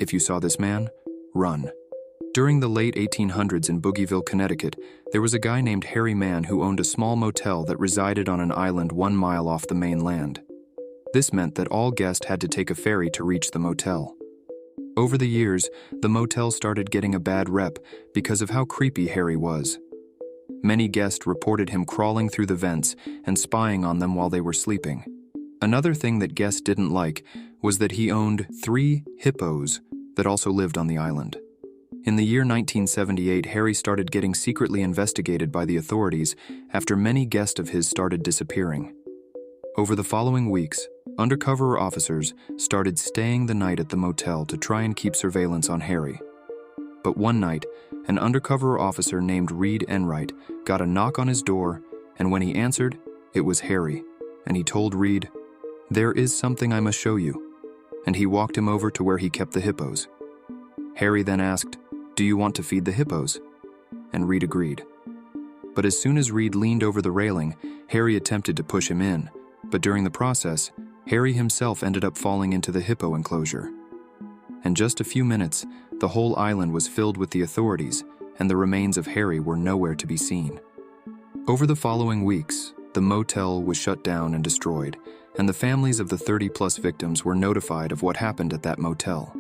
If you saw this man, run. During the late 1800s in Boogieville, Connecticut, there was a guy named Harry Mann who owned a small motel that resided on an island 1 mile off the mainland. This meant that all guests had to take a ferry to reach the motel. Over the years, the motel started getting a bad rep because of how creepy Harry was. Many guests reported him crawling through the vents and spying on them while they were sleeping. Another thing that guests didn't like was that he owned 3 hippos that also lived on the island. In the year 1978, Harry started getting secretly investigated by the authorities after many guests of his started disappearing. Over the following weeks, undercover officers started staying the night at the motel to try and keep surveillance on Harry. But one night, an undercover officer named Reed Enright got a knock on his door, and when he answered, it was Harry, and he told Reed, "There is something I must show you," and he walked him over to where he kept the hippos. Harry then asked, "Do you want to feed the hippos?" And Reed agreed. But as soon as Reed leaned over the railing, Harry attempted to push him in, but during the process, Harry himself ended up falling into the hippo enclosure. In just a few minutes, the whole island was filled with the authorities, and the remains of Harry were nowhere to be seen. Over the following weeks, the motel was shut down and destroyed, and the families of the 30-plus victims were notified of what happened at that motel.